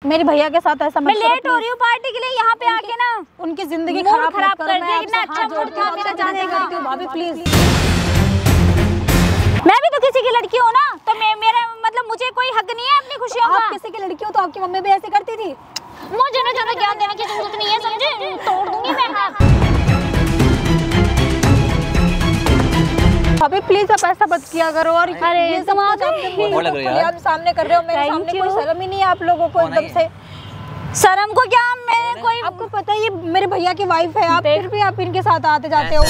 मेरे भैया के साथ ऐसा मैं लेट हो रही हूँ पार्टी के लिए, यहाँ पे आके ना उनकी जिंदगी खराब खराब कर दिया। कितना अच्छा मूड था मेरा जाने का। भाभी प्लीज, मैं भी तो किसी की लड़की हूँ ना, तो मेरा मतलब मुझे कोई हक नहीं है अपनी खुशियों का। आप किसी की लड़की हो तो आपकी मम्मी भी ऐसे करती थी। मुझे ना ज्यादा ज्ञान देने की जरूरत नहीं है, समझे? तोड़ दूंगी मैं हाथ। भाभी प्लीज आप ऐसा मत किया करो। और अरे ये सब कुछ आप सामने कर रहे हो, मेरे सामने कोई शर्म ही नहीं है आप लोगों को एकदम से। शर्म को क्या, मैं कोई आपको पता है ये मेरे भैया की वाइफ है, आप फिर भी आप इनके साथ आते जाते हो।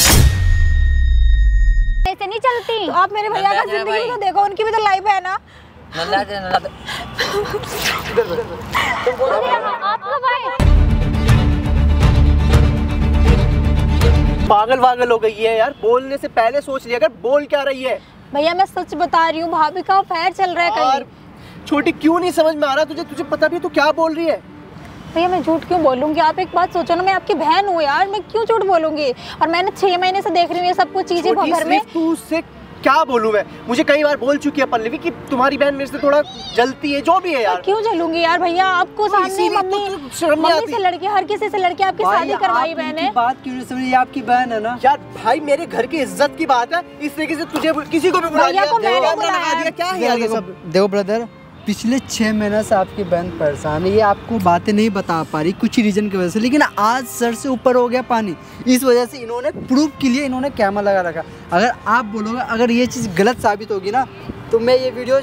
ऐसे नहीं चलती। तो आप मेरे भैया का जिंदगी भी तो देखो, उनकी भी तो लाइफ है ना। आपका भाई पागल वागल हो गई है यार, बोलने से पहले सोच लिया अगर बोल क्या रही है। भैया मैं सच बता रही हूँ, भाभी का अफेयर चल रहा है कहीं। छोटी क्यों नहीं समझ में आ रहा तुझे? तुझे पता भी तो क्या बोल रही है? भैया मैं झूठ क्यों बोलूंगी? आप एक बात सोचो ना, मैं आपकी बहन हूँ यार, मैं क्यों झूठ बोलूंगी? और मैंने 6 महीने से देख रही हूँ ये सब कुछ चीजें घर में। तू उससे क्या बोलूं मैं? मुझे कई बार बोल चुकी है पल्लवी कि तुम्हारी बहन मेरे से थोड़ा जलती है, जो भी है यार। क्यों जलूंगी यार भैया? आपको सामने मम्मी से लड़के, हर किसी से लड़के आपकी शादी करवाई मैंने। बात क्यों नहीं समझी? आपकी बहन है ना यार भाई, मेरे घर की इज्जत की बात है, इस तरीके से तुझे किसी को भी बुला दिया, क्या है यार ये सब? देखो ब्रदर, पिछले 6 महीने से आपकी बहन परेशान है, ये आपको बातें नहीं बता पा रही कुछ रीजन की वजह से, लेकिन आज सर से ऊपर हो गया पानी। इस वजह से इन्होंने प्रूफ के लिए इन्होंने कैमरा लगा रखा। अगर आप बोलोगे अगर ये चीज़ गलत साबित होगी ना तो मैं ये वीडियो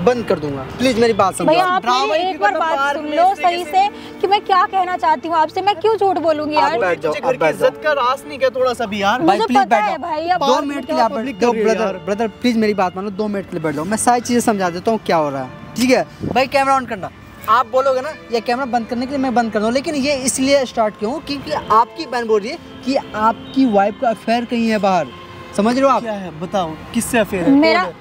बंद कर दूंगा। प्लीज मेरी बात समझो। भैया आप मेरी एक बार बात सुन लो सही से कि मैं क्या कहना चाहती हूँ आपसे। मैं क्यों झूठ बोलूंगी यार? बैठ जाओ, घर की इज्जत का रास नहीं क्या थोड़ा सा भी यार? मुझे पता है भाई। अब 2 मिनट के लिए आप ब्रदर प्लीज मेरी बात मानो, 2 मिनट के लिए बैठ जाओ, मैं सारी चीजें समझा देता हूँ क्या हो रहा है, ठीक है? भाई कैमरा ऑन करना, आप बोलोगे ना ये कैमरा बंद करने के लिए मैं बंद कर दूँ, लेकिन ये इसलिए स्टार्ट क्यों क्योंकि आपकी बहन बोल रही है कि आपकी वाइफ का अफेयर कहीं है बाहर। समझ रहे हो आप? क्या है बताओ, किससे अफेयर है?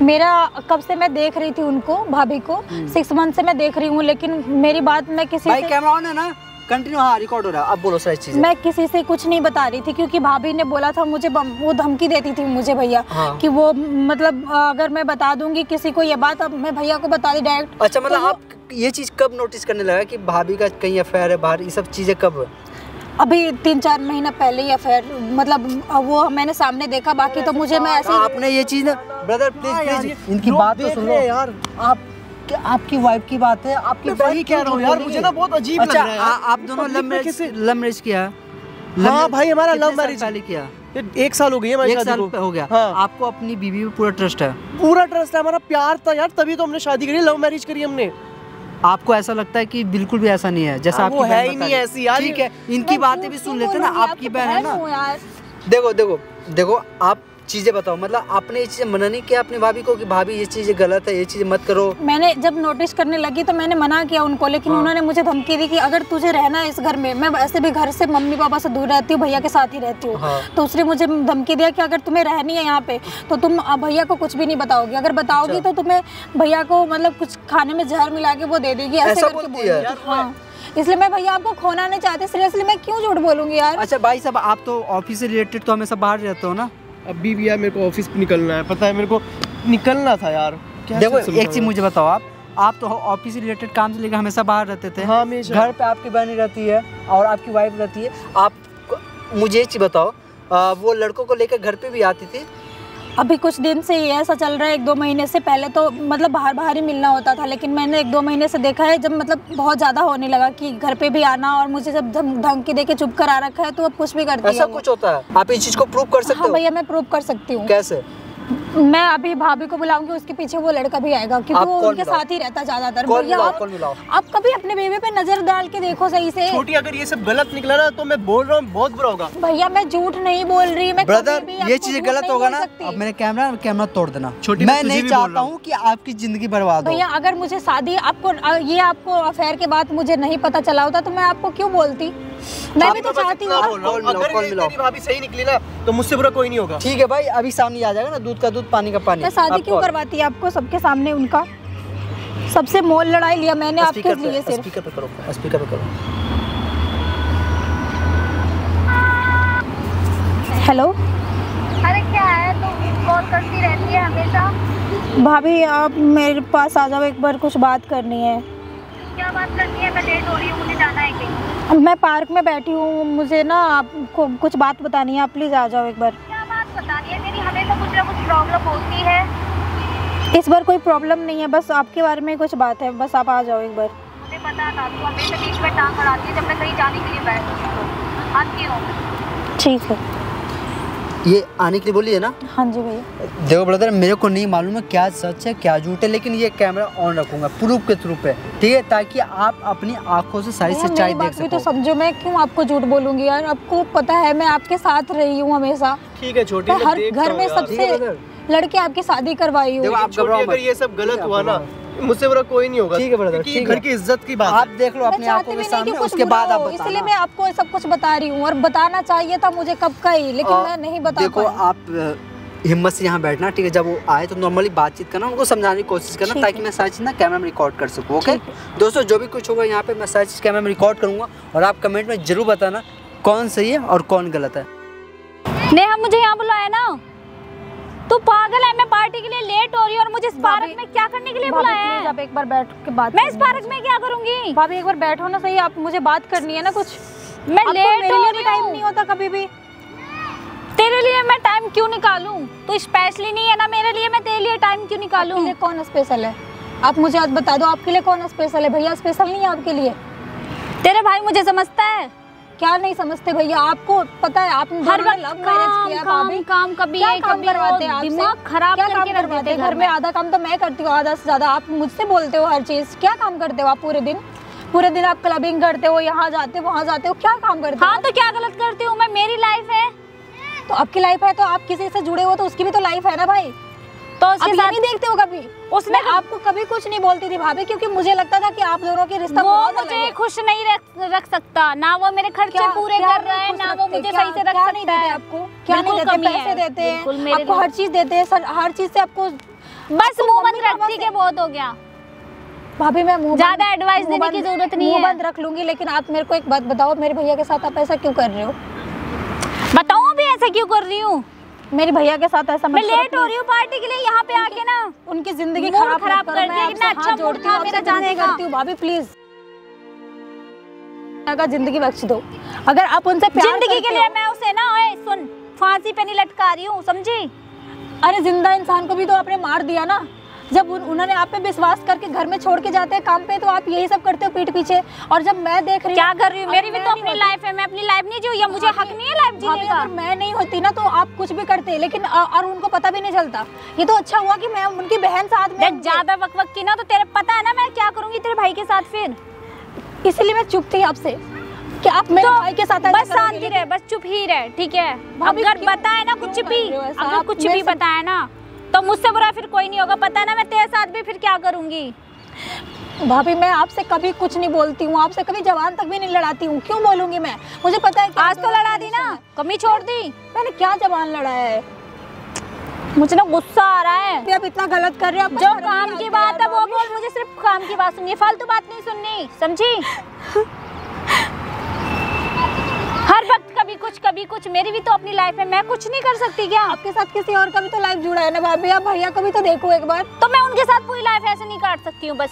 मेरा कब से मैं देख रही थी उनको, भाभी को 6 मंथ से मैं देख रही हूँ, लेकिन मेरी बात मैं किसी भाई कैमरा ऑन है ना? कंटिन्यू, हाँ रिकॉर्ड हो रहा है। अब बोलो सारी चीजें। मैं किसी से कुछ नहीं बता रही थी क्योंकि भाभी ने बोला था मुझे, वो धमकी देती थी मुझे भैया, हाँ। कि वो मतलब अगर मैं बता दूंगी किसी को ये बात, अब मैं भैया को बता दी डायरेक्ट। अच्छा मतलब तो आप ये चीज कब नोटिस करने लगा कि भाभी का कहीं अफेयर है बाहर? ये सब चीजें कब? अभी 3-4 महीना पहले ही अफेयर, मतलब वो मैंने सामने देखा, बाकी तो मुझे मैं ऐसे आपने ये चीज ना ब्रदर प्लीज इनकी बात तो सुनो यार। आपकी वाइफ की बात है, आपकी वही कह रहा हूँ यार, मुझे ना बहुत अजीब लग रहा है। आप दोनों लव मैरिज किया? हाँ भाई हमारा लव मैरिज पहले किया। 1 साल हो गई है हमारी शादी को। 1 साल हो गया। हाँ। आपको अपनी बीवी पे पूरा ट्रस्ट है? पूरा ट्रस्ट है, हमारा प्यार था यार, तभी तो हमने शादी करी, लव मैरिज करी हमने। आपको ऐसा लगता है कि बिल्कुल भी ऐसा नहीं है जैसा आपकी बहन है ही नहीं ऐसी यार। ठीक है, इनकी बातें भी सुन लेते ना, आपकी बहन है ना। देखो देखो आप चीजें बताओ, मतलब आपने ये चीजें मना नहीं किया अपनी भाभी को कि भाभी ये चीजें गलत है, ये चीजें मत करो? मैंने जब नोटिस करने लगी तो मैंने मना किया उनको, लेकिन उन्होंने मुझे धमकी दी कि अगर तुझे रहना है इस घर में, मैं ऐसे भी घर से मम्मी पापा से दूर रहती हूँ, भैया के साथ ही रहती हूँ, तो उसने मुझे धमकी दिया कि अगर तुम्हें रहनी है यहाँ पे तो तुम भैया को कुछ भी नहीं बताओगी, अगर बताओगी तो तुम्हें भैया को मतलब कुछ खाने में जहर मिला के वो दे देगी, ऐसे करके बोली। हाँ, इसलिए मैं भैया आपको खोना नहीं चाहती, सीरियसली मैं क्यों झूठ बोलूंगी यार? अच्छा भाई साहब, आप तो ऑफिस से रिलेटेड तो हमेशा बाहर रहते हो ना? अभी भी यार मेरे को ऑफिस निकलना है, पता है मेरे को निकलना था यार। देखो एक चीज मुझे बताओ, आप तो ऑफिस से रिलेटेड काम से लेकर हमेशा बाहर रहते थे। हाँ, घर पे आपकी बहन रहती है और आपकी वाइफ रहती है। आप मुझे एक चीज बताओ, वो लड़कों को लेकर घर पे भी आती थी? अभी कुछ दिन से ही ऐसा चल रहा है, 1-2 महीने से पहले तो मतलब बाहर ही मिलना होता था, लेकिन मैंने 1-2 महीने से देखा है जब मतलब बहुत ज्यादा होने लगा कि घर पे भी आना, और मुझे जब धमकी देके चुप करा रखा है तो अब कुछ भी करती है। ऐसा कुछ होता है? आप इस चीज को प्रूव कर सकते हो? हाँ भैया मैं प्रूव कर सकती हूँ। कैसे? मैं अभी भाभी को बुलाऊंगी, उसके पीछे वो लड़का भी आएगा क्योंकि वो उनके साथ ही रहता ज्यादातर। भैया आप कभी अपने बेबी पे नजर डाल के देखो सही से। छोटी अगर ये सब गलत निकला ना तो मैं बोल रहा हूँ बहुत बुरा होगा। भैया मैं झूठ नहीं बोल रही, मैं ब्रदर ये चीज गलत होगा ना, अब मेरे कैमरा तोड़ देना। छोटी मैं नहीं चाहता हूँ कि आपकी जिंदगी बर्बाद हो। भैया अगर मुझे शादी आपको अफेयर के बाद मुझे नहीं पता चला होता तो मैं आपको क्यों बोलती? मैं भी तो चाहती हूँ। अगर तेरी भाभी सही निकली ना तो मुझसे बुरा कोई नहीं होगा। ठीक है भाई, अभी सामने आ जाएगा ना, दूध का दूध पानी का पानी। मैं शादी क्यों करवाती है आपको सबके सामने? उनका सबसे मोल लड़ाई लिया मैंने आपके लिए सिर्फ। स्पीकर पे करो, स्पीकर पे करो। हेलो, अरे क्या है, तुम कॉल करती रहती है हमेशा। भाभी आप मेरे पास आ जाओ, एक बार कुछ बात करनी है। क्या बात करनी है? मैं लेट हो रही हूँ, मुझे जाना है कहीं। मैं पार्क में बैठी हूँ, मुझे ना आपको कुछ बात बतानी है, आप प्लीज़ आ जाओ एक बार। क्या बात बतानी है? मेरी हमेशा कुछ ना कुछ प्रॉब्लम होती है। इस बार कोई प्रॉब्लम नहीं है, बस आपके बारे में कुछ बात है, बस आप आ जाओ एक बार। मुझे पता था, तू हमेशा बीच में टांग अड़ाती है जब मैं कहीं जाने के लिए बैठती हूँ। आती हूँ। ठीक है। ये आने के लिए बोली है ना? हाँ जी भैया। देखो ब्रदर, मेरे को नहीं मालूम है क्या सच है क्या झूठ है, लेकिन ये कैमरा ऑन रखूंगा प्रूफ के थ्रू पे, ठीक है, ताकि आप अपनी आंखों से सारी सच्चाई देख भी तो सको। समझो, मैं क्यों आपको झूठ बोलूंगी यार? आपको पता है मैं आपके साथ रही हूँ हमेशा। ठीक है छोटी, मैं हर घर में सबसे लड़के आपकी शादी करवाई हूँ। आप घबराओ मत। अगर ये सब गलत हुआ ना, मुझसे बुरा कोई नहीं होगा। ठीक है ब्रदर, ठीक है। घर की इज्जत की बात आप देख लो अपनी आंखों के सामने, उसके बाद आप बताना। इसलिए मैं आपको सब कुछ बता रही हूँ, और बताना चाहिए था मुझे कब का ही, लेकिन मैं नहीं बता पाई। देखो आप हिम्मत से यहाँ बैठना, ठीक है, जब वो आए तो नॉर्मली बातचीत करना, उनको समझाने की कोशिश करना, ताकि मैं सारी चीज़ ना कैमरा में रिकॉर्ड कर सकूँ। ओके दोस्तों, जो भी कुछ होगा यहाँ पे मैं सारी चीज़ कैमरा में रिकॉर्ड करूँगा, और आप कमेंट में जरूर बताना कौन सही है और कौन गलत है। नेहा मुझे यहाँ बुलाया ना? तू पागल है? मैं पार्टी के लिए लेट हो रही हूँ और मुझे इस पार्क में क्या करने के लिए बुलाया है? आप एक बार बैठ के बात। मैं इस पार्क में क्या करूँगी? भाभी एक बार बैठो ना सही, आप मुझे बात करनी है ना कुछ। मैं लेट हो रही हूँ। टाइम नहीं होता कभी भी। तेरे लिए मैं टाइम क्यों निकालूं? तू स्पेशली नहीं है ना मेरे लिए, मैं तेरे लिए टाइम क्यों निकालूं? आपके लिए कौन स्पेशल है? आप मुझे आज बता दो, आपके लिए कौन स्पेशल है? भैया स्पेशल नहीं है आपके लिए? तेरे भाई मुझे समझता है? क्या नहीं समझते भैया? आपको पता है आप हर वक्त लव मैरिज किया है भाभी। काम कभी क्या ये काम कभी करवाते हैं वो, आपसे? दिमाग खराब क्या करके काम रख करवाते देते हैं? घर में आधा काम तो मैं करती हूँ, आधा से ज्यादा आप मुझसे बोलते हो हर चीज। क्या काम करते हो आप पूरे दिन? पूरे दिन आप क्लबिंग करते हो, यहाँ जाते हो वहाँ जाते हो, क्या काम करते हो? हाँ तो क्या गलत करती हूँ मैं? मेरी लाइफ है। तो आपकी लाइफ है तो आप किसी से जुड़े हो तो उसकी भी तो लाइफ है ना भाई। तो उसके आप साथ नहीं देखते हो कभी? उसने आपको कभी कुछ नहीं बोलती थी भाभी, क्योंकि मुझे लगता था कि आप दोनों की रिश्ता वो बहुत अलग मुझे है। खुश नहीं रख सकता ना, वो मेरे खर्चे पूरे कर रहा है ना, वो मुझे सही से रख सकता है। आपको क्या नहीं देते? पैसे देते हैं आपको, हर चीज देते हैं, हर चीज से आपको। बस मुंह बंद रखती के बहुत हो गया भाभी। मैं मुंह ज्यादा एडवाइस देने की जरूरत नहीं है, मुंह बंद रख लूंगी, लेकिन आप मेरे को एक बात बताओ, मेरे भैया के साथ आप ऐसा क्यों कर रहे हो? बताओ भी ऐसा क्यों कर रही हूँ? मेरे भैया के साथ ऐसा मैं लेट हो रही हूँ पार्टी के लिए, यहाँ पे आके ना उनकी जिंदगी खराब कर दिया। कितना अच्छा मूड था मेरा जाने का। भाभी प्लीज अगर जिंदगी बख्श दो, अगर आप उनसे प्यार जिंदगी के लिए मैं उसे ना, ओए सुन, फांसी पे नहीं लटका रही हूँ, समझी? अरे जिंदा इंसान को भी तो आपने मार दिया ना। जब उन्होंने आप पे विश्वास करके घर में छोड़ के जाते हैं काम पे, तो आप यही सब करते हो पीठ पीछे। और जब मैं देख रही क्या कर रही हूँ? मेरी भी तो अपनी लाइफ है, मैं अपनी लाइफ नहीं जीऊँ या मुझे हक नहीं है लाइफ जीने का? अगर मैं नहीं होती ना तो आप कुछ भी करते, लेकिन और उनको पता भी नहीं चलता। ये तो अच्छा हुआ कि मैं उनकी बहन साथ में। ज्यादा वक की ना तो तेरे पता है ना मैं क्या करूंगी तेरे भाई के साथ फिर। इसलिए मैं चुप थी आपसे कि आप मेरे भाई के साथ बस शांति रहे, बस चुप ही रहे, ठीक है? अगर बताए ना कुछ भी, अगर कुछ भी बताए ना तो मुझसे बुरा फिर कोई नहीं होगा, पता है ना? मैं तेरे साथ भी फिर क्या करूंगी? भाभी मैं आपसे कभी कुछ नहीं बोलती हूँ, आपसे कभी जबान तक भी नहीं लड़ाती हूँ। क्यों बोलूंगी मैं? मुझे पता है कि आज तो लड़ा दी ना, कमी छोड़ दी। मैंने क्या जबान लड़ाया है? मुझे ना गुस्सा आ रहा है। आप इतना गलत कर रहे हो। जो काम की बात है वो बोल, मुझे सिर्फ काम की बात सुननी है, फालतू बात नहीं सुननी, समझी? हर वक्त कभी कुछ मेरी भी तो अपनी लाइफ है, मैं कुछ नहीं कर सकती क्या? आपके साथ किसी और का भी तो लाइफ जुड़ा है ना भाभी, आप भैया को भी तो देखो एक बार। तो मैं उनके साथ पूरी लाइफ ऐसे नहीं काट सकती हूँ। बस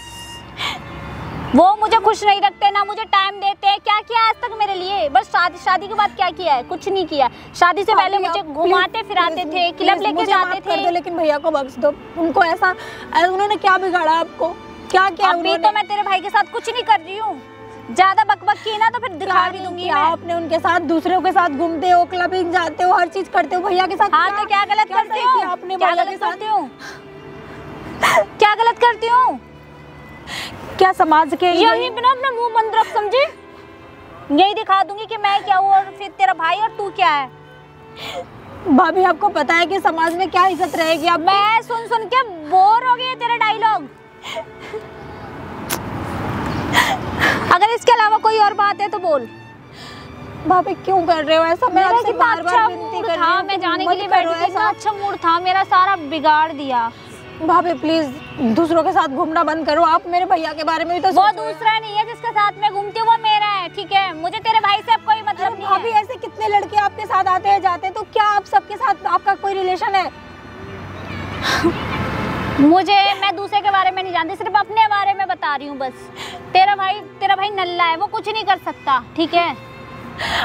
वो मुझे खुश नहीं रखते ना, मुझे टाइम देते हैं। क्या किया आज तक मेरे लिए? बस शादी के बाद क्या किया है? कुछ नहीं किया। शादी से पहले मुझे घुमाते फिराते थे, क्लब लेके जाते थे। लेकिन भैया को बख्श दो, उनको ऐसा, उन्होंने क्या बिगाड़ा आपको? क्या किया? अभी तो मैं तेरे भाई के साथ कुछ नहीं कर रही हूँ, ज्यादा बकबक की ना तो फिर दिखा भी दूंगी मैं। आपने उनके साथ दूसरों के साथ घूमते हो, क्लबिंग जाते हो, हर चीज करते हो, भैया के साथ। हाँ तो क्या गलत करती हूँ? आपने क्या गलत करती हूँ? क्या गलत करती हूँ? क्या समाज के यही बिना अपना मुंह बंद रख, समझी? यही दिखा दूंगी कि मैं क्या हूँ और फिर तेरा भाई और तू क्या है। भाभी आपको पता है कि समाज में क्या इज्जत रहेगी? अब मैं सुन के बोर हो गई है तेरा डायलॉग। अगर इसके अलावा कोई और बात है तो बोल। भाभी क्यों कर रहे हो ऐसा? मैं आपसे बार-बार विनती कर रही हूं, मैं जाने के लिए बैठी थी, इतना अच्छा मूड था मेरा, सारा बिगाड़ दिया। भाभी प्लीज दूसरों के साथ घूमना बंद करो। आप मेरे भैया के बारे में भी तो वो दूसरा नहीं है जिसके साथ मैं घूमती हूँ, वो मेरा है, ठीक है? मुझे तेरे भाई से अब कोई मतलब नहीं है। भाभी ऐसे कितने लड़के आपके साथ आते हैं जाते हैं, तो क्या आप सबके साथ आपका कोई रिलेशन है? मैं दूसरे के बारे में नहीं जानती, सिर्फ अपने बारे में बता रही हूँ बस। तेरा भाई नल्ला है, वो कुछ नहीं कर सकता, ठीक है।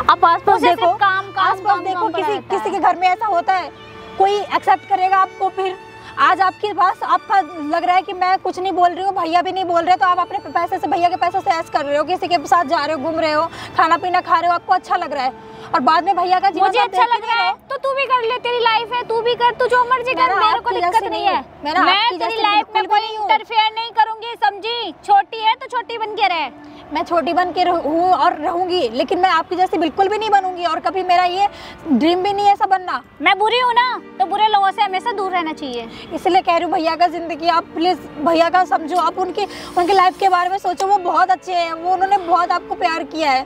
आप आसपास देखो, आसपास देखो, किसी के घर में ऐसा होता है, कोई एक्सेप्ट करेगा आपको? फिर आज आपके पास आपका लग रहा है कि मैं कुछ नहीं बोल रही हूँ, भैया भी नहीं बोल रहे, तो आप अपने पैसे से, भैया के पैसे से ऐश कर रहे हो, किसी के साथ जा रहे हो, घूम रहे हो, खाना पीना खा रहे हो, आपको अच्छा लग रहा है, और बाद में भैया का जीवन मुझे अच्छा लग रहा है तो तू भी कर ले, तेरी लाइफ है, तू भी कर, तू जो मर्जी कर, मेरे को दिक्कत नहीं है। मैं तेरी लाइफ में कोई इंटरफेयर नहीं करूंगी, समझी? छोटी है तो छोटी बन के रहे। मैं छोटी बन के हूँ और रहूंगी, लेकिन मैं आपकी जैसी बिल्कुल भी नहीं बनूंगी, और कभी मेरा ये ड्रीम भी नहीं है ऐसा बनना। मैं बुरी हूँ ना, तो बुरे लोगों से हमेशा दूर रहना चाहिए। इसलिए कह रही हूँ भैया का जिंदगी आप प्लीज भैया का समझो, आप उनके लाइफ के बारे में सोचो। वो बहुत अच्छे हैं, वो उन्होंने बहुत आपको प्यार किया है।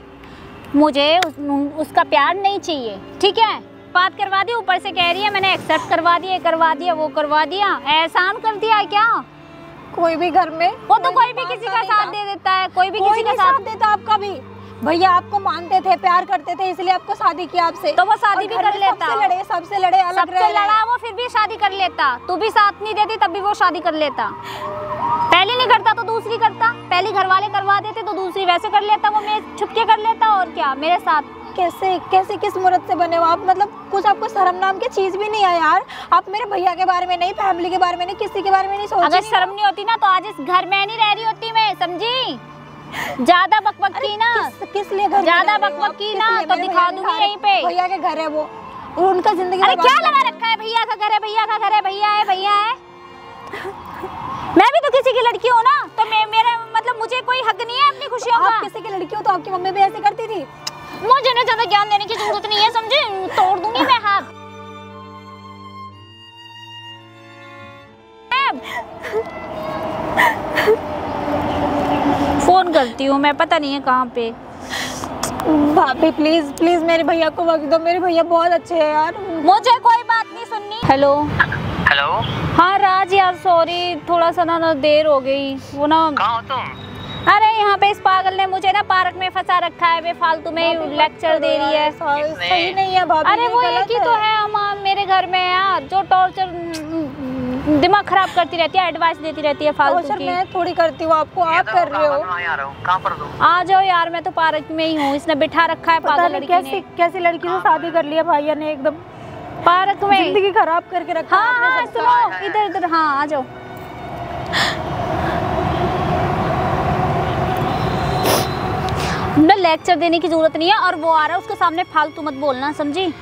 मुझे उसका प्यार नहीं चाहिए, ठीक है। बात करवा दी, ऊपर से कह रही है मैंने एक्सेप्ट करवा दिया, वो करवा दिया, एहसान कर दिया है क्या? कोई भी घर में वो तो कोई भी किसी का साथ दे देता है, कोई भी किसी का साथ देता। आपका भी भैया आपको मानते थे, प्यार करते थे, इसलिए आपको शादी किया आपसे, तो वो शादी भी कर लेता। सबसे लड़े अलग लड़ा वो, फिर भी शादी कर लेता। तू भी साथ नहीं देती तब भी वो शादी कर लेता। पहली नहीं करता तो दूसरी करता, पहली घर वाले करवा देते तो दूसरी वैसे कर लेता, वो मैं छुपके कर लेता। और क्या मेरे साथ कैसे किस मुहूर्त से बने हो आप? मतलब कुछ आपको शर्म नाम की चीज भी नहीं है यार। आप मेरे भैया के बारे में नहीं, फैमिली के बारे में नहीं, किसी के बारे में नहीं सोच। अगर शर्म नहीं होती ना तो आज इस घर में नहीं रह रही होती मैं, समझी? ज्यादा बकबक की ना, किस लिए घर ज्यादा बकबक की ना तो दिखा दूंगी यहीं पे। भैया के घर है वो, उनका जिंदगी। अरे क्या लगा रखा है? भैया का घर है, भैया का घर है, भैया है, भैया है। मैं भी तो किसी की लड़की हूँ ना, तो मेरा मतलब मुझे कोई हक नहीं है अपनी खुशियों का। आप किसी की लड़की हो तो आपकी मम्मी भी ऐसे करती थी। मुझे ना ज्यादा ज्ञान देने की जरूरत नहीं है, समझे? तोड़ दूंगी मैं हाथ। फोन करती हूँ मैं, पता नहीं है कहाँ पे। भाभी प्लीज प्लीज मेरे भैया को वक्त दो, मेरे भैया बहुत अच्छे हैं यार। मुझे कोई बात नहीं सुननी। Hello hello. हाँ राज यार, सॉरी थोड़ा सा ना देर हो गई। वो ना, कहाँ हो तुम? अरे यहाँ पे इस पागल ने मुझे ना पार्क में फंसा रखा है, बेफालतू में लेक्चर दे रही है। सही नहीं है भाभी। अरे वो एक ही तो है हमारे मेरे घर में यार, जो टॉर्चर दिमाग खराब करती रहती है, एडवाइस देती रहती है फालतू की। मैं थोड़ी करती हूँ आपको, आप कर रहे हो। कहाँ पर हो? आ जाओ यार, मैं तो पार्क में ही हूँ। इसने बिठा रखा है पागल लड़की ने। कैसी लड़की से शादी कर लिया भैया ने, एकदम पार्क में जिंदगी खराब करके रखा। हाँ सुनो, इधर हाँ आ जाओ। ना लेक्चर देने की जरूरत नहीं है, और वो आ रहा है उसके सामने फालतू मत बोलना, समझी?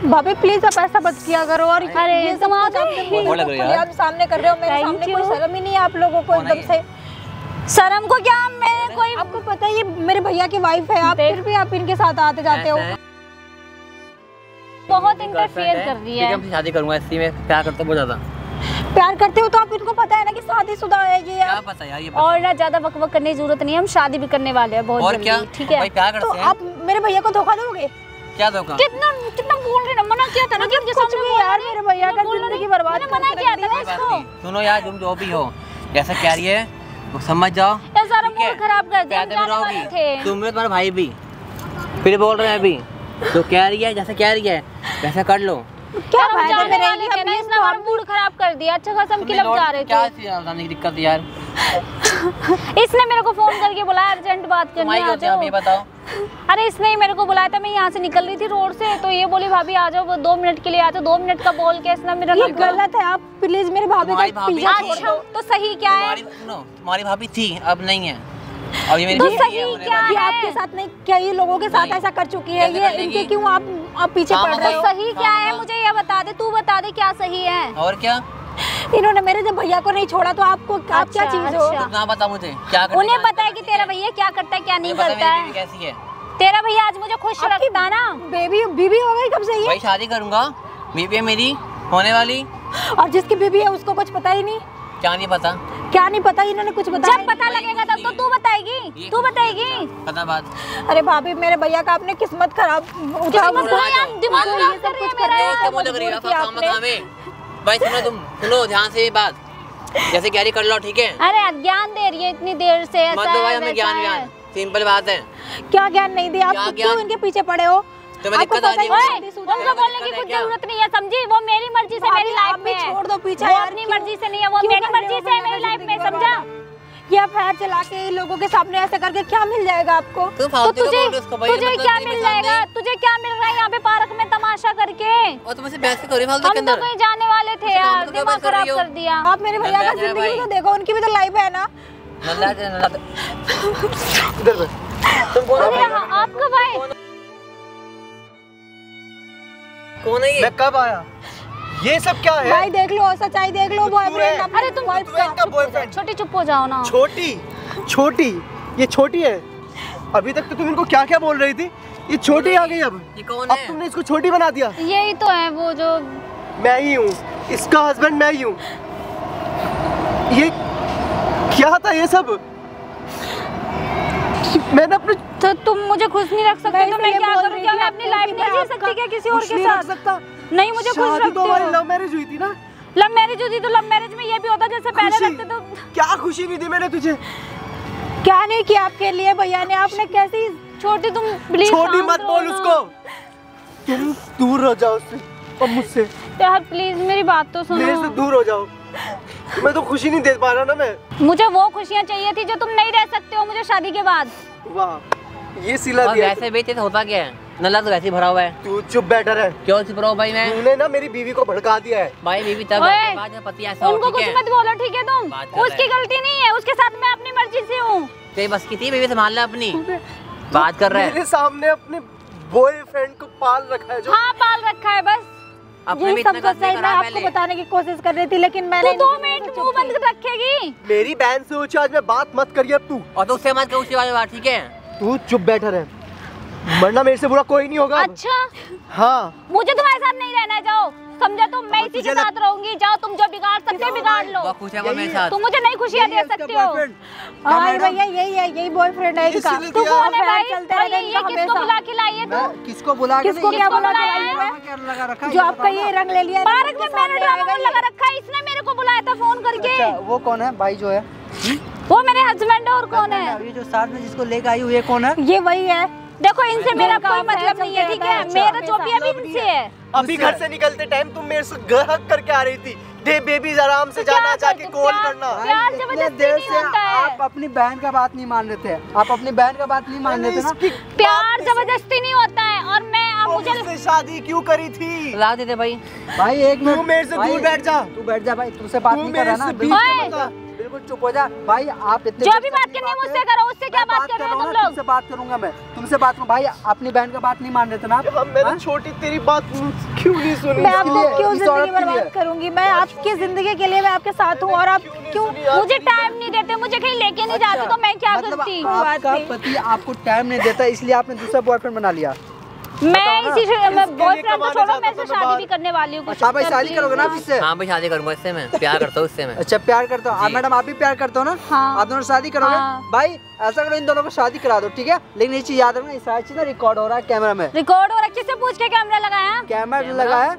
भाभी प्लीज आप ऐसा मत किया करो। और अरे तुम आप सामने कर रहे हो, मेरे सामने कोई शर्म ही नहीं है आप लोगों को एकदम से। शर्म को क्या, मैं कोई, आपको पता है ये मेरे भैया की वाइफ है, आप फिर भी आप इनके साथ आते जाते हो। बहुत इंटरफेयर कर रही है। शादी करूंगा, इसी में प्यार करते बहुत ज्यादा। प्यार करते हो तो आप इनको पता है ना कि शादीशुदा है ये। क्या पता यार, ये पता। और ना ज्यादा बकबक करने की जरूरत नहीं है, हम शादी भी करने वाले हैं बहुत और जल्दी, क्या? ठीक है? भाई प्यार करते तो हैं। आप मेरे भैया को धोखा दोगे? क्या धोखा? कितना बोल रहे ना, मना किया था ना कि उनके सामने यार मेरे भैया का जिंदगी बर्बाद मना किया था ना इसको। सुनो यार, तुम जो भी हो, जैसा कह रही है वो समझ जाओ। ये सारा मूड खराब कर दिया, जाने वाले थे। तुम भी, तुम्हारा भाई भी, फिर बोल रहे हैं अभी तो कह रही है, जैसा कह रही है वैसा कर लो। क्या फायदा मेरे लिए? इसने हमारा मूड खराब कर दिया। अच्छा खासा हम क्लब जा रहे थे। क्या बताने की दिक्कत यार? इसने मेरे को फोन करके बुलाया, अर्जेंट बात करनी है, आ जाओ। ये बताओ। अरे इसने ही मेरे को बुलाया था, मैं यहाँ से निकल रही थी रोड से, तो ये बोली भाभी आ जाओ, वो 2 मिनट के लिए आ जाओ। 2 मिनट का बोल के इसने मेरा ये गलत है। आप प्लीज मेरे भाभी का पीछा छोड़ दो। तो सही क्या है? सुनो, तुम्हारी भाभी थी, अब नहीं है। अब ये मेरी तो बीवी सही है, क्या है? आपके साथ नहीं, कई लोगों के साथ ऐसा कर चुकी है ये, इनके क्यों आप पीछे पड़ रहे हो? सही क्या है मुझे ये बता दे, तू बता दे क्या सही है। और क्या? इन्होंने मेरे जब भैया को नहीं छोड़ा तो आपको आप क्या चीज हो? कहाँ पता मुझे क्या करता है? उन्हें पता है कि तेरा भैया क्या करता है क्या नहीं करता है। कैसी है तेरा भैया? आज मुझे खुश रखता ना। बीवी हो गई कब से ये? भाई शादी करूंगा, बीवी है मेरी होने वाली। और जिसकी बीवी है उसको कुछ पता ही नहीं। क्या नहीं पता? क्या नहीं पता? इन्होंने कुछ बताया? जब पता लगेगा तब तो तू बताएगी, तू बताएगी। पता बात। अरे भाभी मेरे भैया का आपने किस्मत खराब दिमाग खराब कर रही है मेरा। भाई सुनो, तुम सुनो ध्यान से ये बात, जैसे कैरी कर लो, ठीक है? अरे ज्ञान दे रही है इतनी देर से, मत दो भाई हमें ज्ञान, सिंपल बात है। क्या ज्ञान नहीं दिया? आप क्यों इनके पीछे पड़े हो? तुम्हें दिक्कत आ रही ओए, है? उनको बोलने की कुछ जरूरत नहीं है, समझी? वो मेरी मर्जी से मेरी लाइफ में है। छोड़ दो पीछे वो यार, अपनी क्यों- मर्जी से नहीं है, वो क्यों मेरी कर रहे मर्जी हो से है भैया मेरी का लाइफ में, जिंदगी समझा? बर्बाद? ये अफेयर चला के इन लोगों के सामने ऐसे करके क्या मिल जाएगा आपको? तुम तो फालतू का तुझे बोल रहे हो उसको भाई, तुझे मतलब क्या तेरे मिल सामने। जाएगा? तुझे क्या मिल रहा है यहाँ पे पार्क में तमाशा करके? और तुम ऐसे बहस कर रही हो फालतू के हम तो अंदर। कहीं जाने वाले थे काम यार, तो क्या दिमाग बहस कर खराब रही हो? कर दिया। आप मेरे भैया का नल्ला है जिंदगी भाई। भी तो देखो, उनकी भी तो लाइफ है ना। नल्ला इधर बैठ। तुम कौन अरे है? हाँ, आप कब आए? कौन है ये? मैं कब आया? ये सब क्या है? भाई देख लो, सच्चाई देख लो, बॉयफ्रेंड है। अरे तुम इनका बॉयफ्रेंड। छोटी चुप हो जाओ ना। छोटी ये छोटी है। अभी तक तो तुम इनको क्या क्या बोल रही थी, ये छोटी आ गई अब। ये कौन अब है? तुमने इसको छोटी बना दिया। यही तो है वो जो मैं ही हूँ इसका हस्बैंड, मैं ही हूँ। ये क्या था ये सब? मैंने अपने तो तुम मुझे खुश नहीं रख सकते तो मैं इसलिए क्या बोल करूँ? रही क्या थी मैं अपनी आपको लाइफ कि नहीं मैं जी सकती क्या किसी और खुश के नहीं रख साथ? सकता। नहीं, मुझे खुश शादी तो रखते हमारी हो। लव मैरिज हुई थी ना। लव मैरिज हुई थी तो लव मैरिज में ये भी होता जैसे पहले खुशी। रखते तो क्या खुशी नहीं दी मैंने तुझे? क्या नहीं किया आपके लिए भैया ने? आपने कैसी छोटी तुम प्लीज छोटी मत बोल उसको। तुम दूर हो जाओ उससे और मुझसे। यार प्लीज मेरी बात तो मेरे से सुनो। दूर हो जाओ। मैं तो खुशी नहीं दे पा रहा ना मैं। मुझे वो खुशियाँ चाहिए थी जो तुम नहीं रह सकते हो मुझे शादी के बाद। वाह, ये सिला और दिया। वैसे भी तेरे होता क्या है? नल्ला तो वैसे ही भरा हुआ है। तू चुप बैठा रहे। क्यों चुप रहो भाई? मैं तूने ना मेरी बीवी को भड़का दिया है। भाई बीवी तब ओए, है, बाद में पति ऐसा हो, उनको ठीक कुछ है? मत बोलो, ठीक है? तुम बात कर रहे उसकी हैं। गलती नहीं है, उसके साथ मैं अपनी मर्जी से हूँ। तेरी बस की थी, बीवी संभाल ले अपनी। बात कर रहे हैं। मेरे सामने अपने बॉयफ्रेंड को पाल रखा है जो। हाँ पाल रखा है बस। अपने यही भी सब इतना कुछ गलती सही मैं करा आपको पहले। बताने की कोशिश कर रही थी, लेकिन तू मैंने 2 मिनट मुंह बंद रखेगी? मेरी बहन से ऊंची आज मैं बात मत करिए अब तू। और तो उससे मत कहो उसके बारे में बात, ठीक है? तू चुप बैठा रहे, वरना मेरे से बुरा कोई नहीं होगा अब। अच्छा हाँ, मुझे तुम्हारे साथ नहीं रहना है, जाओ समझा? तुम मैं इसी के साथ रहूंगी, जाओ तुम जो बिगाड़ सकते हो बिगाड़ लो। बहुत खुश है वो मेरे साथ। तुम मुझे नई खुशियाँ दे सकते हो। हाँ भैया यही है, यही बॉयफ्रेंड है इनका। इसीलिए तू दिया। कौन है भाई? चलते और रहते ये इनका किसको हमेशा। बुला के लाई है तू? किसको बुला के किसको नहीं, क्या किसको बुला के बुलाया लाई है? है? क्या लगा रखा है? जो आपका ये रंग ले लिया है, पार्क में मैंने ड्रामा लगा रखा है, इसने मेरे को बुलाया था फोन करके। अच्छा, वो कौन है भाई जो है? वो मेरे हस्बैंड है और कौन है? ये जो साथ में जिसको लेकर आई हुई है कौन है? ये वही है। देखो इनसे मेरा उनका कोई अफेयर मतलब नहीं है, चलते ठीक है? रहता है। मेरा जो भी अभी इनसे है। अभी घर से निकलते टाइम तुम मेरे से गहक करके आ रही थी, दे बेबी आराम से तो क्या जाना, जाके करते? कॉल प्यार- करना। प्यार इतने जबरदस्ती देर नहीं से होता है। आप अपनी बहन का बात नहीं मान रहे थे। आप अपनी बहन का बात नहीं मान रहे थे ना? इसकी प्यार जबरदस्ती नहीं होता है। और मैं अब मुझे मुझसे शादी क्यों करी थी? ला देते भाई। भाई एक मिनट, तू मेरे से भाई, दूर बैठ जा। तू बैठ जा भाई, तुमसे बात तू नहीं कर मेरे रहा ना? से बीच बिल्कुल में चुप हो जा, बिल्कुल चुप हो जा भाई। आप इतने जो देर भी से बात अपनी करनी है बात मुझसे है। करो, उससे क्या मैं बात कर रहे हो हूँ तुम ना, लोग? तुमसे बात करूंगा मैं, तुमसे बात करूँ भाई। अपनी बहन का बात नहीं मान रहे थे ना आप? हम मैंने हाँ? छोटी तेरी बात क्यों नहीं सुनी? मैं आपको लिए, क्यों इस जिंदगी औरत के लिए। बर्बाद करूंगी? मैं आपकी जिंदगी के लिए मैं आपके साथ हूँ, और आप क्यों? मुझे टाइम नहीं देते, मुझे कहीं लेके नहीं जाते, तो मैं क्या मतलब करती? आपका पति आपको टाइम नहीं देता, इसलिए आपने दूसरा बॉयफ्रेंड बना लिया। मैं इसी बॉयफ्रेंड को कमाने छोड़ो, जाता मैं तो इससे मैं शादी बाहर- भी करने वाली हूँ। अच्छा भाई, शादी करोगे ना आप इससे? हाँ भाई शादी करूंगा इससे, मैं प्यार करता हूँ उससे मैं। अच्छा प्यार करता हूँ। मैडम आप भी प्यार करते हो ना? हाँ। आप दोनों शादी करोगे? हाँ। भाई ऐसा करो, इन दोनों को शादी करा दो, ठीक है? लेकिन ये चीज याद रखना, इस सारी चीज ना रिकॉर्ड हो रहा है कैमरा में। रिकॉर्ड हो रहा है, किससे पूछ के कैमरा लगाया? कैमरा लगा है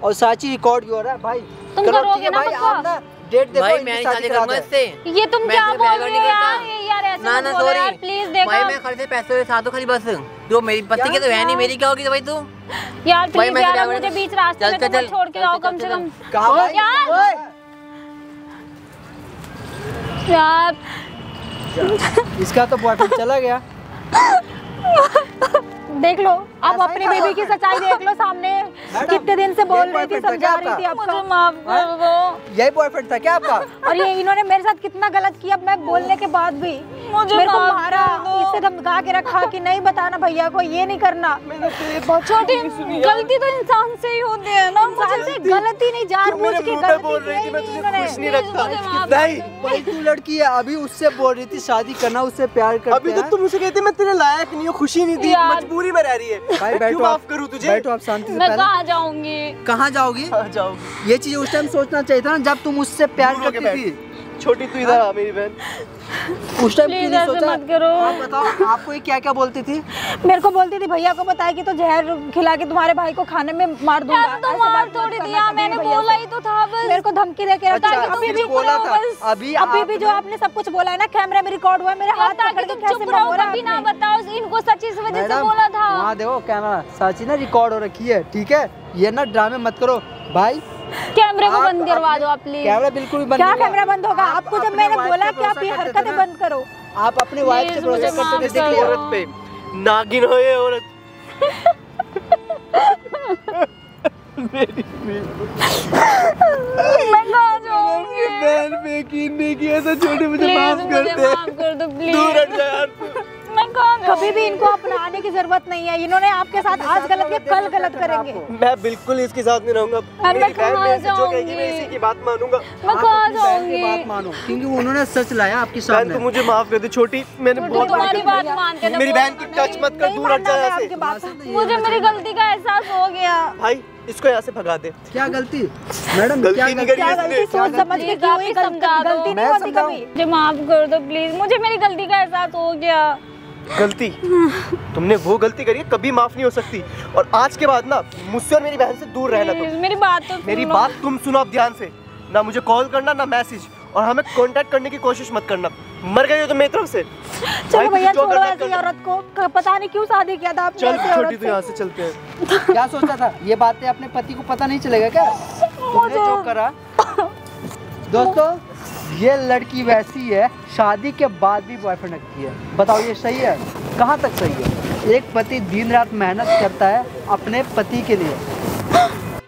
और साची रिकॉर्ड भी हो रहा है भाई। तुम करो, करोगे ठीक है ना भाई? पक्का? आप ना डेट देखो, भाई इनकी मैं नहीं शादी शादी करा करूंगा दो। इससे। ये तुम मैं क्या इससे बोल प्यार रहे नहीं हो यार? करता। यार ऐसे ना मत ना बोलो सॉरी यार, प्लीज देखो भाई, मैं खर्चे पैसे के साथ तो खाली बस जो मेरी पति के तो है नहीं, मेरी क्या होगी तो भाई तू? यार भाई, प्लीज मैं यार, क्या अब मुझे बोलूं? बीच रास्ते चल, में तो चल, मत छोड़ के चल, जाओ चल, कम से चल, कम। कहाँ भाई? यार ओए! यार इसका तो बॉयफ्रेंड चला गया। देख लो, आप ऐसा ही अपनी था। बीवी की सच्चाई देख लो सामने। कितने दिन से बोल ये रही थी, boyfriend था क्या समझा रही थी आपका? आपको। मुझे माफ कर दो। यही बॉयफ्रेंड था क्या आपका? और ये इन्होंने मेरे साथ कितना गलत किया, मैं बोलने के बाद भी मुझे मेरे को माफ मारा, कर दो। इससे धमका के रखा कि नहीं बताना भैया को, ये नहीं करना। छोटी गलती तो इंसान से ही होती है ना। इंसान से गलती नहीं, जानबूझ मेरे के मुंह पे गलती बोल रही की थी मैं तुझे इन्होंने। खुश नहीं मुझे रखता। माफ नहीं, भाई तू लड़की है, अभी उससे बोल रही थी शादी करना, उससे प्यार करते अभी हैं। तक तुम मुझे कहती मैं तेरे लायक नहीं हूँ, खुशी नहीं दी, यार। मजबूरी में रह रही है। भाई मैं बैठो, क्यों आप माफ करूँ तुझे? बैठो आप शांति से। मैं पहले कहाँ जाऊंगी? कहाँ जाओगी? आ जाओगी। ये चीज उस टाइम सोचना चाहिए था ना, जब तुम उससे प्यार दूर होके करती बैठ। थी। छोटी तू इधर आ मेरी बहन। उस टाइम क्यों प्लीज नहीं ऐसे सोचा? मत करो। आप बताओ, आपको ये क्या क्या बोलती थी? मेरे को बोलती थी भैया को बताया कि तो जहर खिला के तुम्हारे भाई को खाने में मार दूंगा। यार तो मार थोड़ी दिया, मैंने बोला ही तो था बस। मेरे को धमकी दे के रखा है कि अच्छा, अभी भी बोला था। अभी भी जो आपने सब कुछ बोला है ना कैमरे में रिकॉर्ड हुआ है, मेरे हाथ पकड़ के कैसे चुप रहो, बोला कभी ना आपने? बताओ, इनको सच इस वजह से मैडम, बोला था। वहाँ देखो कैमरा साची ना रिकॉर्ड हो रखी है, ठीक है? ये ना ड्रामे मत करो भाई। कैमरे को आप बंद करवा अपने- दो आप प्लीज। कैमरा बिल्कुल भी बंद क्या नहीं होगा। कैमरा बंद होगा? आपको जब अपने मैंने वाइफ बोला पे कि आप भरोसा ये करते हरकतें थे ना? बंद करो। आप अपनी वाइफ से Please, भरोसा मुझे करते थे, माफ देख करो। लिया? औरत पे नागिन हो ये औरत। मैं कहाँ जाऊंगी? बहन पे यकीन नहीं किया ऐसा छोटे, मुझे प्लीज माफ मुझे कर दे। माफ कर दो प्लीज। दूर हट जा यार तू। मैं कहाँ जाऊंगी? कभी भी इनको अपनाने की जरूरत नहीं है। इन्होंने आपके साथ आज गलत किया, कल गलत करेंगे। मैं बिल्कुल इसके साथ नहीं रहूंगा। मैं मेरी बहन कहाँ मेरे से जो जाऊंगी? कहेगी मैं इसी की बात मानूंगा। मैं आप कहाँ अपनी बहन की जाऊंगी? बात मानो, क्योंकि उन्होंने सच लाया आपके बहन सामने। तू मुझे माफ कर दे छोटी, मैंने बहुत तुम्हारी बात मानते थे। मेरी बहन की टच मत कर, नहीं दूर हट जा मानना मैं यहाँ आपकी से। बात। मुझे मेरी गलती का एहसास हो गया। भाई इसको यहाँ से भगा दे। क्या गलती मैडम? गलती क्या नहीं गलती? करी क्या इसने। गलती सोच समझ के प्लीज क्यों आप ही ही समझा दो। गलती नहीं मैं होती समझाऊं? कभी। मुझे माफ कर दो प्लीज, मुझे मेरी गलती का एहसास हो गया। गलती तुमने वो गलती करी है, कभी माफ नहीं हो सकती। और आज के बाद ना मुझसे और मेरी बहन से दूर रहना प्लीज तुम। मेरी बात तो मेरी सुनो। बात तुम सुनो अब ध्यान से। ना मुझे कॉल करना ना मैसेज, और हमें कांटेक्ट करने की कोशिश मत करना। मर गई हो तो मेरी तरफ से। भाई, चलो तुझे भैया जो छोड़ो करना है ऐसी कर। औरत को। पता नहीं क्यों शादी किया था आपने चल ऐसी छोटी औरत तो से। यहाँ से चलते हैं। क्या सोचा था? ये बातें अपने पति को पता नहीं चलेगा क्या? तुमने जो करा। दोस्तों, ये लड़की वैसी है, शादी के बाद भी बॉयफ्रेंड रखती है। बताओ ये सही है? कहाँ तक सही है? एक पति दिन रात मेहनत करता है अपने पति के लिए,